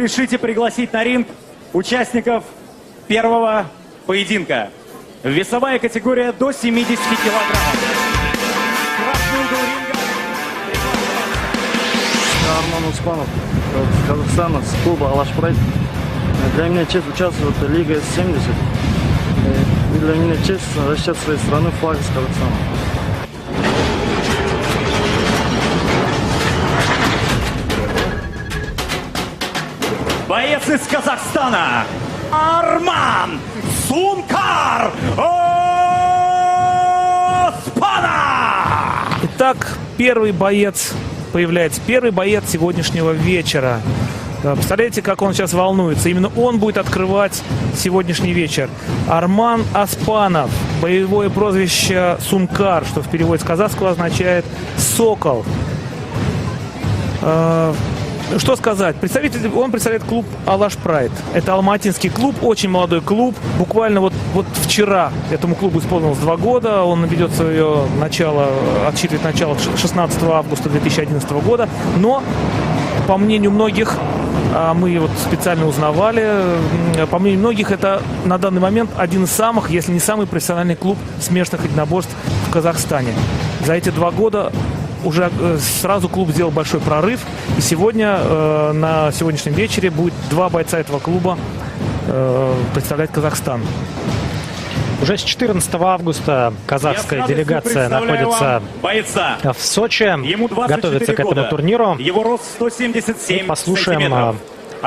Решите пригласить на ринг участников первого поединка. Весовая категория до 70 килограммов. Красный угол ринга. Арман Успанов из Казахстана, с клуба «Алаш Прайд». Для меня честь участвовать в Лиге С-70. И для меня честь защищать своей страны флаг из Казахстана. Боец из Казахстана Арман Сункар Оспанов! Итак, первый боец появляется. Первый боец сегодняшнего вечера. Представляете, как он сейчас волнуется. Именно он будет открывать сегодняшний вечер. Арман Оспанов. Боевое прозвище Сункар, что в переводе с казахского означает «сокол». Что сказать? Он представляет клуб «Алаш Прайд». Это алматинский клуб, очень молодой клуб. Буквально вот вчера этому клубу исполнилось 2 года. Он ведет свое начало, отсчитывает начало 16 августа 2011 года. Но, по мнению многих, мы вот специально узнавали, по мнению многих, это на данный момент один из самых, если не самый профессиональный клуб смешанных единоборств в Казахстане. За эти 2 года уже сразу клуб сделал большой прорыв. И сегодня, на сегодняшнем вечере, будет 2 бойца этого клуба представлять Казахстан. Уже с 14 августа казахская делегация находится в Сочи, готовится к этому турниру. Его рост 177 послушаем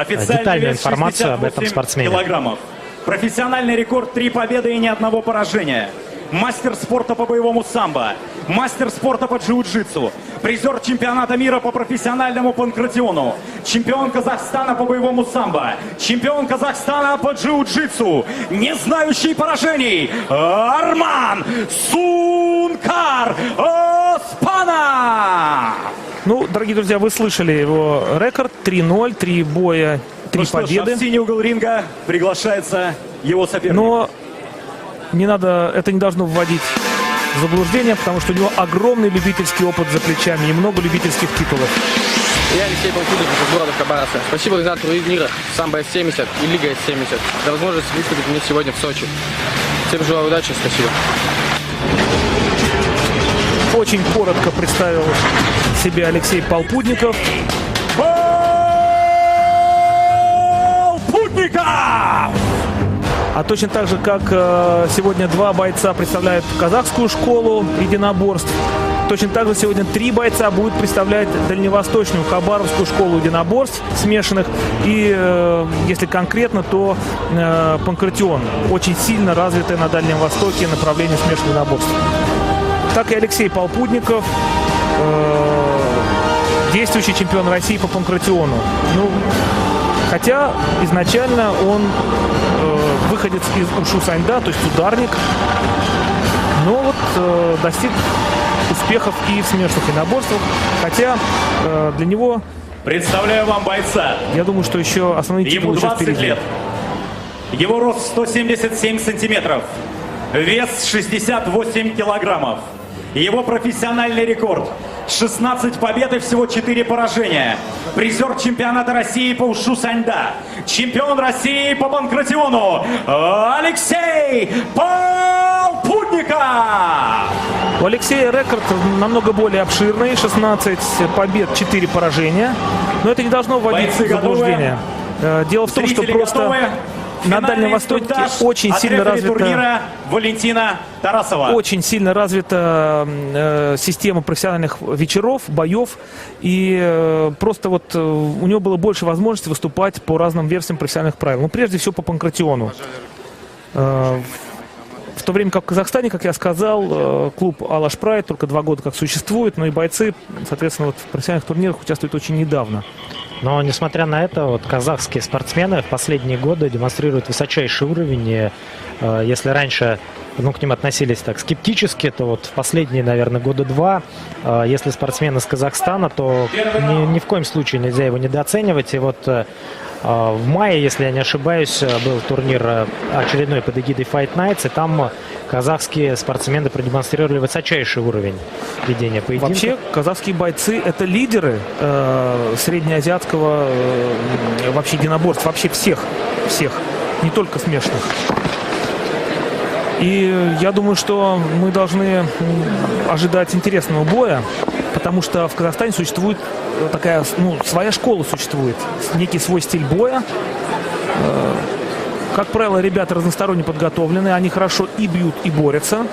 детальную информацию об этом спортсмене. Килограммов. Профессиональный рекорд: 3 победы и ни одного поражения. Мастер спорта по боевому самбо, мастер спорта по джиу-джитсу, призер чемпионата мира по профессиональному панкратиону, чемпион Казахстана по боевому самбо, чемпион Казахстана по джиу-джитсу, не знающий поражений, Арман Сункар Оспанов! Ну, дорогие друзья, вы слышали его рекорд: 3-0, 3 боя, 3 победы. В синий угол ринга приглашается его соперник. Но это не должно вводить в заблуждение, потому что у него огромный любительский опыт за плечами и много любительских титулов. Я Алексей Полпудников из города Хабаровска. Спасибо организатору мира самбо С-70 и Лига С-70 за возможность выступить мне сегодня в Сочи. Всем желаю удачи, спасибо. Очень коротко представил себя Алексей Полпудников. А точно так же, как сегодня 2 бойца представляют казахскую школу единоборств, точно так же сегодня 3 бойца будут представлять дальневосточную хабаровскую школу единоборств смешанных. И если конкретно, то панкратион, очень сильно развитое на Дальнем Востоке направление смешанных единоборств. Так и Алексей Полпудников, действующий чемпион России по панкратиону. Ну, хотя изначально он выходец из Ушу Саньда, то есть ударник, но вот достиг успехов и в смешанных единоборствах, хотя для него... Представляю вам бойца. Я думаю, что еще основные титулы сейчас впереди. Ему 20 лет. Его рост 177 сантиметров. Вес 68 килограммов. Его профессиональный рекорд: 16 побед и всего 4 поражения. Призер чемпионата России по Ушу Саньда. Чемпион России по панкратиону Алексей Полпудников. У Алексея рекорд намного более обширный: 16 побед, 4 поражения. Но это не должно вводить в заблуждение. Дело в том, что просто на Дальнем Востоке очень сильно развита Валентина Тарасова. Очень сильно развита система профессиональных вечеров, боев. И просто вот у него было больше возможностей выступать по разным версиям профессиональных правил. Ну, прежде всего, по панкратиону. В то время как в Казахстане, как я сказал, клуб «Алаш Прайд» только 2 года как существует, но и бойцы, соответственно, вот в профессиональных турнирах участвуют очень недавно. Но, несмотря на это, вот казахские спортсмены в последние годы демонстрируют высочайший уровень. И, если раньше к ним относились так скептически, то вот в последние, наверное, года 2, если спортсмен из Казахстана, то ни в коем случае нельзя его недооценивать. И вот В мае, если я не ошибаюсь, был турнир очередной под эгидой Fight Nights, и там казахские спортсмены продемонстрировали высочайший уровень ведения поединков. Вообще, казахские бойцы – это лидеры среднеазиатского вообще единоборств, вообще всех, не только смешанных. И я думаю, что мы должны ожидать интересного боя, потому что в Казахстане существует такая, своя школа существует, некий свой стиль боя. Как правило, ребята разносторонне подготовлены, они хорошо и бьют, и борются.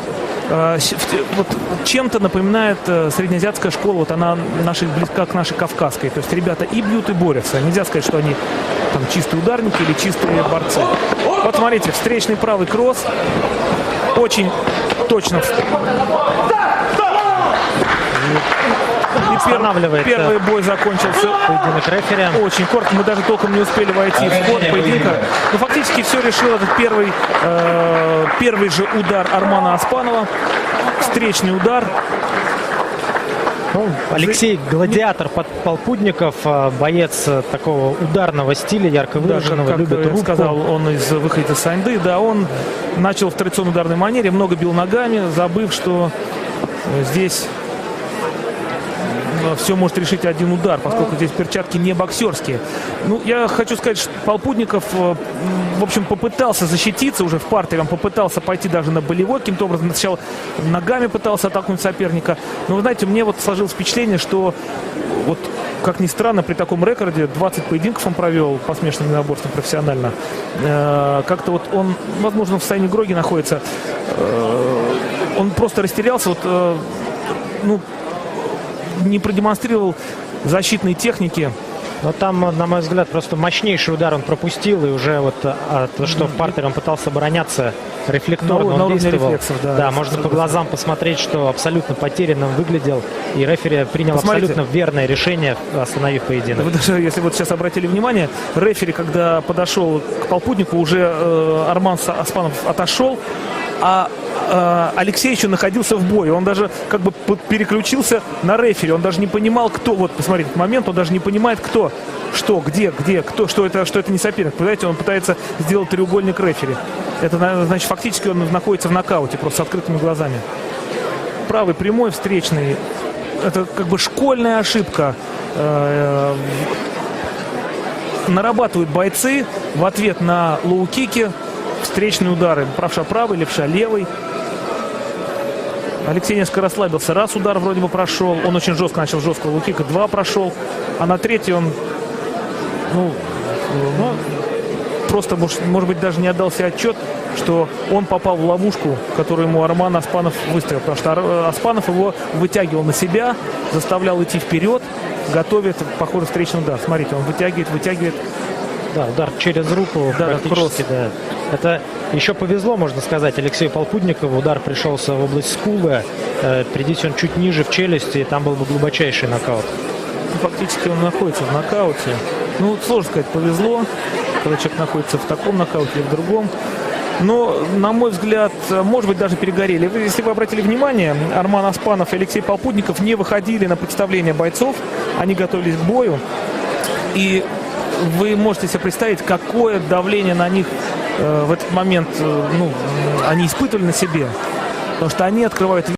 Вот чем-то напоминает среднеазиатская школа, вот она близка к нашей кавказской. То есть ребята и бьют, и борются. Нельзя сказать, что они там чистые ударники или чистые борцы. Вот смотрите, встречный правый кросс. Очень точно. Останавливает Первый бой закончился. Поединок рефери. Очень коротко, мы даже толком не успели войти в ход поединка. Но фактически все решил этот первый же удар Армана Оспанова. Встречный удар. Ну, Алексей Гладиатор Полпудников, боец такого ударного стиля, ярко выраженного, как любит рубку. сказал он выходит из Саньды, да, он начал в традиционной ударной манере, много бил ногами, забыв, что здесь все может решить один удар, поскольку здесь перчатки не боксерские. Ну, я хочу сказать, что Полпудников, в общем, попытался защититься уже в партере, он попытался пойти даже на болевой каким-то образом. Сначала ногами пытался оттолкнуть соперника. Но, вы знаете, мне вот сложилось впечатление, что вот, как ни странно, при таком рекорде 20 поединков он провел по смешанным единоборствам профессионально. Как-то вот он, возможно, в состоянии Гроги находится. Он просто растерялся, вот, не продемонстрировал защитной техники. Но там, на мой взгляд, просто мощнейший удар он пропустил, и уже вот что в партере он пытался обороняться рефлекторно, на он действовал. рефлексов, да, можно по глазам посмотреть, что абсолютно потерянным выглядел, и рефери принял абсолютно верное решение, остановив поединок. Вы даже, если вот сейчас обратили внимание, рефери, когда подошел к Полпуднику, уже Арман Оспанов отошел, а Алексей еще находился в бою. Он даже как бы переключился на рефери. Он даже не понимал, кто. Вот, посмотрите, этот момент, он даже не понимает, кто, что, где, кто, что это не соперник. Понимаете, он пытается сделать треугольник рефери. Это значит, фактически он находится в нокауте, просто с открытыми глазами. Правый прямой, встречный. Это как бы школьная ошибка. Нарабатывают бойцы в ответ на лоу-кики. Встречные удары. Правша правый, левша левый. Алексей несколько расслабился. Раз удар вроде бы прошел. Он очень жестко начал жесткого лоу-кика. 2 прошел. А на 3-й он просто, может быть, даже не отдал себе отчет, что он попал в ловушку, которую ему Арман Оспанов выставил. Потому что Оспанов его вытягивал на себя, заставлял идти вперед, готовит, похоже, встречный удар. Смотрите, он вытягивает. Да, удар через руку, да, практически, да. Это еще повезло, можно сказать, Алексею Полпудникову. Удар пришелся в область скулы. Придите он чуть ниже в челюсти, и там был бы глубочайший нокаут. Фактически он находится в нокауте. Ну, сложно сказать, повезло, когда человек находится в таком нокауте или в другом. Но, на мой взгляд, может быть, даже перегорели. Если вы обратили внимание, Арман Оспанов и Алексей Полпудников не выходили на представление бойцов. Они готовились к бою. И вы можете себе представить, какое давление на них в этот момент они испытывали на себе. Потому что они открывают